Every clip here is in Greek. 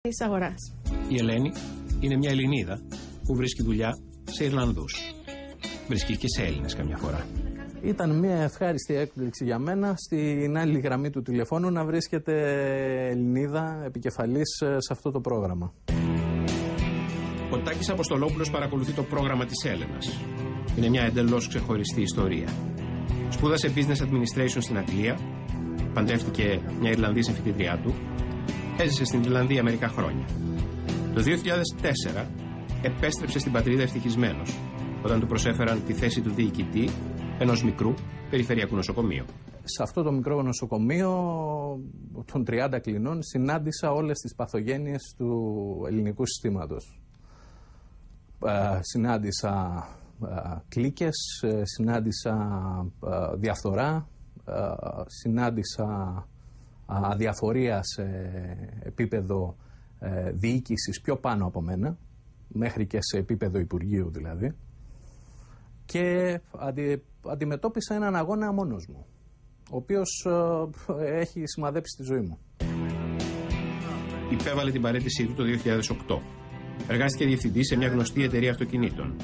της αγοράς. Η Ελένη είναι μια Ελληνίδα που βρίσκει δουλειά σε Ιρλανδούς. Βρίσκει και σε Έλληνες καμιά φορά. Ήταν μια ευχάριστη έκπληξη για μένα στην άλλη γραμμή του τηλεφώνου να βρίσκεται Ελληνίδα επικεφαλής σε αυτό το πρόγραμμα. Ο Τάκης Αποστολόπουλος παρακολουθεί το πρόγραμμα της Έλενας. Είναι μια εντελώς ξεχωριστή ιστορία. Σπούδασε Business Administration στην Αγγλία, παντρεύτηκε μια Ιρλανδής εμφυτήτριά του, έζησε στην Ιρλανδία μερικά χρόνια. Το 2004 επέστρεψε στην πατρίδα ευτυχισμένος, όταν του προσέφεραν τη θέση του διοικητή ενός μικρού περιφερειακού νοσοκομείου. Σε αυτό το μικρό νοσοκομείο των 30 κλινών συνάντησα όλες τις παθογένειες του ελληνικού συστήματος. Συνάντησα κλίκες, συνάντησα διαφθορά, συνάντησα αδιαφορία σε επίπεδο διοίκησης πιο πάνω από μένα, μέχρι και σε επίπεδο Υπουργείου δηλαδή, και αντιμετώπισα έναν αγώνα μόνος μου, ο οποίος έχει σημαδέψει τη ζωή μου. Υπέβαλε την παραίτησή του το 2008. Εργάστηκε διευθυντής σε μια γνωστή εταιρεία αυτοκινήτων.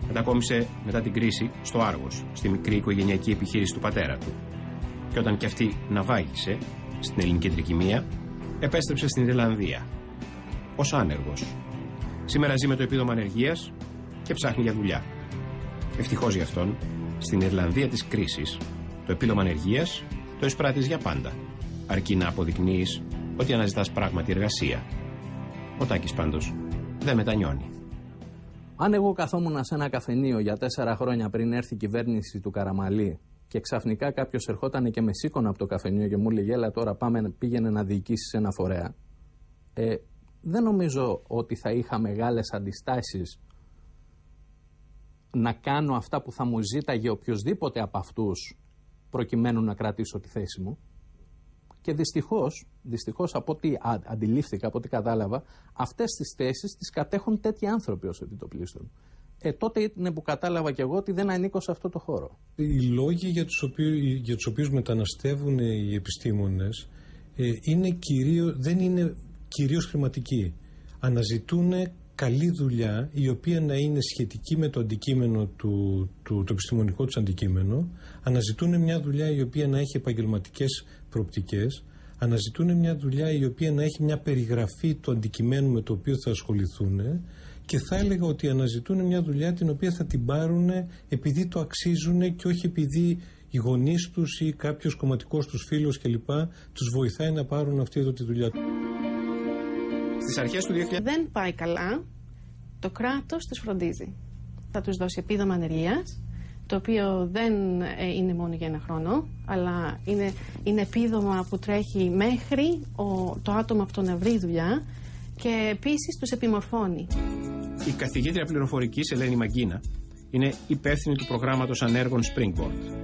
Μετακόμισε μετά την κρίση στο Άργος, στη μικρή οικογενειακή επιχείρηση του πατέρα του. Και όταν κι αυτή ναυάγησε στην ελληνική τρικυμία, επέστρεψε στην Ιρλανδία ως άνεργος. Σήμερα ζει με το επίδομα ανεργίας και ψάχνει για δουλειά. Ευτυχώς για αυτόν, στην Ιρλανδία της κρίσης, το επίδομα ανεργίας το εισπράττεις για πάντα, αρκεί να αποδεικνύεις ότι αναζητάς πράγματι εργασία. Ο Τάκης πάντως δεν μετανιώνει. Αν εγώ καθόμουν σε ένα καφενείο για 4 χρόνια πριν έρθει η κυβέρνηση του Καραμαλή και ξαφνικά κάποιος ερχόταν και με σήκωνε από το καφενείο και μου έλεγε έλα τώρα πήγαινε να διοικήσεις ένα φορέα, δεν νομίζω ότι θα είχα μεγάλες αντιστάσεις να κάνω αυτά που θα μου ζήταγε οποιοδήποτε από αυτούς προκειμένου να κρατήσω τη θέση μου. Και δυστυχώς από ό,τι αντιλήφθηκα, από ό,τι κατάλαβα, αυτές τις θέσεις τις κατέχουν τέτοιοι άνθρωποι ως επιτοπλίστων. Τότε είναι που κατάλαβα κι εγώ ότι δεν ανήκω σε αυτό το χώρο. Οι λόγοι για τους οποίους μεταναστεύουν οι επιστήμονες δεν είναι κυρίως χρηματικοί. Αναζητούν καλή δουλειά η οποία να είναι σχετική με το αντικείμενο το επιστημονικό τους αντικείμενο. Αναζητούν μια δουλειά η οποία να έχει επαγγελματικές προοπτικές. Αναζητούν μια δουλειά η οποία να έχει μια περιγραφή του αντικειμένου με το οποίο θα ασχοληθούν, και θα έλεγα ότι αναζητούν μια δουλειά την οποία θα την πάρουν επειδή το αξίζουν και όχι επειδή οι γονείς τους ή κάποιος κομματικός τους φίλος κλπ. Τους βοηθάει να πάρουν αυτή εδώ τη δουλειά. Στις αρχές του 2000 δεν πάει καλά, το κράτος τους φροντίζει. Θα τους δώσει επίδομα ανεργίας, το οποίο δεν είναι μόνο για 1 χρόνο, αλλά είναι επίδομα που τρέχει μέχρι το άτομο αυτό να βρει δουλειά, και επίσης τους επιμορφώνει. Η καθηγήτρια πληροφορικής Ελένη Μαγκίνα είναι υπεύθυνη του προγράμματος ανέργων Springboard.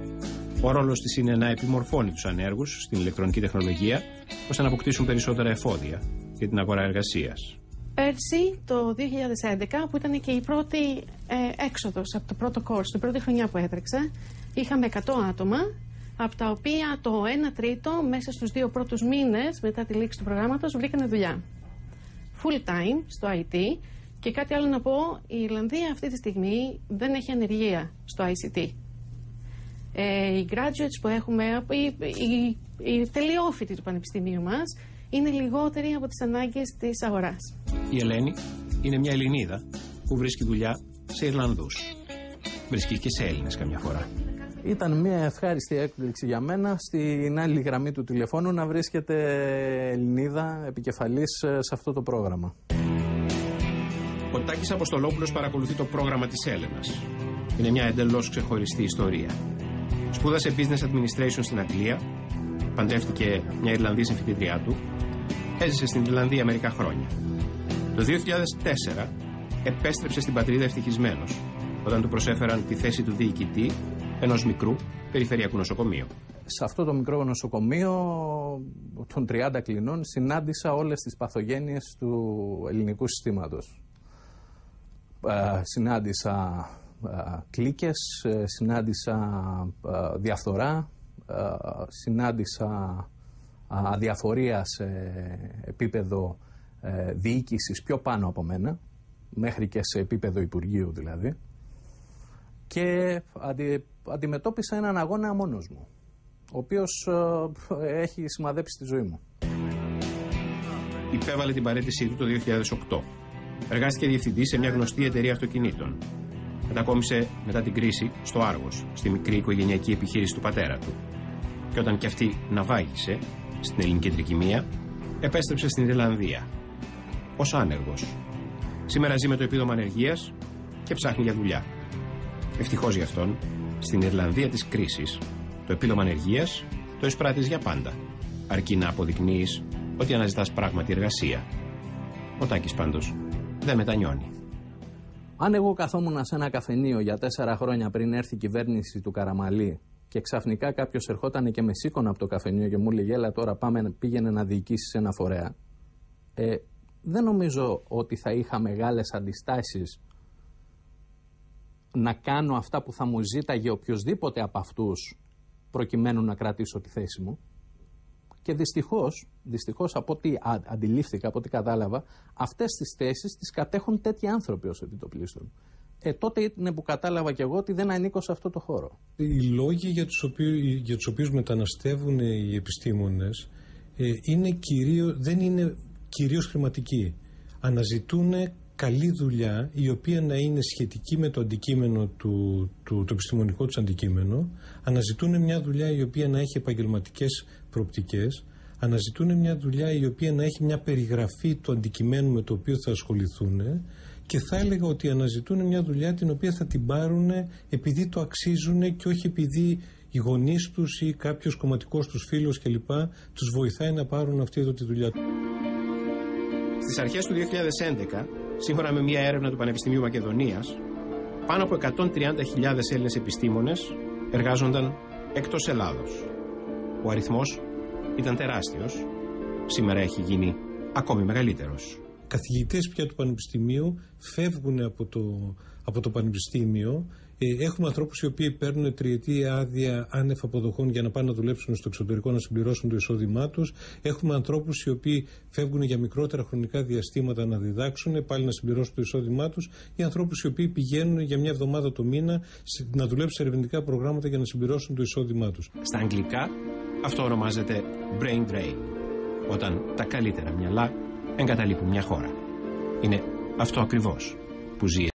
Ο ρόλος της είναι να επιμορφώνει τους ανέργους στην ηλεκτρονική τεχνολογία, ώστε να αποκτήσουν περισσότερα εφόδια για την αγορά εργασίας. Πέρσι, το 2011, που ήταν και η πρώτη έξοδος από το πρώτο course, την πρώτη χρονιά που έτρεξε, είχαμε 100 άτομα, από τα οποία το 1/3 μέσα στους 2 πρώτους μήνες μετά τη λήξη του προγράμματος βρήκανε δουλειά. Full time στο IT. Και κάτι άλλο να πω, η Ιρλανδία αυτή τη στιγμή δεν έχει ανεργία στο ICT. Οι graduates που έχουμε, οι τελειόφοιτοι του πανεπιστημίου μας, είναι λιγότεροι από τις ανάγκες της αγοράς. Η Ελένη είναι μια Ελληνίδα που βρίσκει δουλειά σε Ιρλανδούς. Βρίσκει και σε Έλληνες καμιά φορά. Ήταν μια ευχάριστη έκπληξη για μένα στην άλλη γραμμή του τηλεφώνου να βρίσκεται Ελληνίδα επικεφαλής σε αυτό το πρόγραμμα. Ο Τάκης Αποστολόπουλος παρακολουθεί το πρόγραμμα της Έλενας. Είναι μια εντελώς ξεχωριστή ιστορία. Σπούδασε Business Administration στην Αγγλία, παντρεύτηκε μια Ιρλανδής εμφυτήτριά του, έζησε στην Ιρλανδία μερικά χρόνια. Το 2004 επέστρεψε στην πατρίδα ευτυχισμένος, όταν του προσέφεραν τη θέση του διοικητή ενός μικρού περιφερειακού νοσοκομείου. Σε αυτό το μικρό νοσοκομείο των 30 κλινών συνάντησα όλες τις παθογένειες του ελληνικού συστήματος. Συνάντησα κλίκες, συνάντησα διαφθορά, συνάντησα αδιαφορία σε επίπεδο διοίκησης πιο πάνω από μένα, μέχρι και σε επίπεδο Υπουργείου δηλαδή, και αντιμετώπισα έναν αγώνα μόνος μου, ο οποίος έχει σημαδέψει τη ζωή μου. Υπέβαλε την παραίτησή του το 2008. Εργάστηκε διευθυντής σε μια γνωστή εταιρεία αυτοκινήτων. Μετακόμισε μετά την κρίση στο Άργος, στη μικρή οικογενειακή επιχείρηση του πατέρα του. Και όταν κι αυτή ναυάγησε στην ελληνική τρικυμία, επέστρεψε στην Ιρλανδία ως άνεργος. Σήμερα ζει με το επίδομα ανεργίας και ψάχνει για δουλειά. Ευτυχώς για αυτόν, στην Ιρλανδία της κρίσης, το επίδομα ανεργίας το εισπράττεις για πάντα, αρκεί να αποδεικνύεις ότι αναζητάς πράγματι εργασία. Ο Τάκης πάντως δεν μετανιώνει. Αν εγώ καθόμουν σε ένα καφενείο για 4 χρόνια πριν έρθει η κυβέρνηση του Καραμαλή και ξαφνικά κάποιος ερχόταν και με σήκωνε από το καφενείο και μου έλεγε έλα τώρα πήγαινε να διοικήσεις ένα φορέα, δεν νομίζω ότι θα είχα μεγάλες αντιστάσεις να κάνω αυτά που θα μου ζήταγε οποιοσδήποτε από αυτούς προκειμένου να κρατήσω τη θέση μου. Και δυστυχώς από ό,τι αντιλήφθηκα, από ό,τι κατάλαβα, αυτές τις θέσεις τις κατέχουν τέτοιοι άνθρωποι ως επιτοπλίστων. Τότε είναι που κατάλαβα κι εγώ ότι δεν ανήκω σε αυτό το χώρο. Οι λόγοι για τους οποίους μεταναστεύουν οι επιστήμονες δεν είναι κυρίως χρηματικοί. Αναζητούν καλή δουλειά η οποία να είναι σχετική με το αντικείμενο το επιστημονικό τους αντικείμενο. Αναζητούν μια δουλειά η οποία να έχει επαγγελματικές προοπτικές. Αναζητούν μια δουλειά η οποία να έχει μια περιγραφή του αντικειμένου με το οποίο θα ασχοληθούν, και θα έλεγα ότι αναζητούν μια δουλειά την οποία θα την πάρουν επειδή το αξίζουν και όχι επειδή οι γονείς τους ή κάποιος κομματικός τους φίλος κλπ. Τους βοηθάει να πάρουν αυτή εδώ τη δουλειά. Στις αρχές του 2011, σύμφωνα με μια έρευνα του Πανεπιστημίου Μακεδονίας, πάνω από 130.000 Έλληνες επιστήμονες εργάζονταν εκτός Ελλάδος. Ο αριθμός ήταν τεράστιος, σήμερα έχει γίνει ακόμη μεγαλύτερος. Καθηγητές πια του Πανεπιστημίου φεύγουν από το Πανεπιστήμιο. Έχουμε ανθρώπους οι οποίοι παίρνουν τριετή άδεια άνευ αποδοχών για να πάνε να δουλέψουν στο εξωτερικό, να συμπληρώσουν το εισόδημά τους. Έχουμε ανθρώπους οι οποίοι φεύγουν για μικρότερα χρονικά διαστήματα να διδάξουν, πάλι να συμπληρώσουν το εισόδημά τους, ή ανθρώπους οι οποίοι πηγαίνουν για μια εβδομάδα το μήνα να δουλέψουν σε ερευνητικά προγράμματα για να συμπληρώσουν το εισόδημά τους. Στα αγγλικά αυτό ονομάζεται brain drain, όταν τα καλύτερα μυαλά εγκαταλείπουν μια χώρα. Είναι αυτό ακριβώς που ζει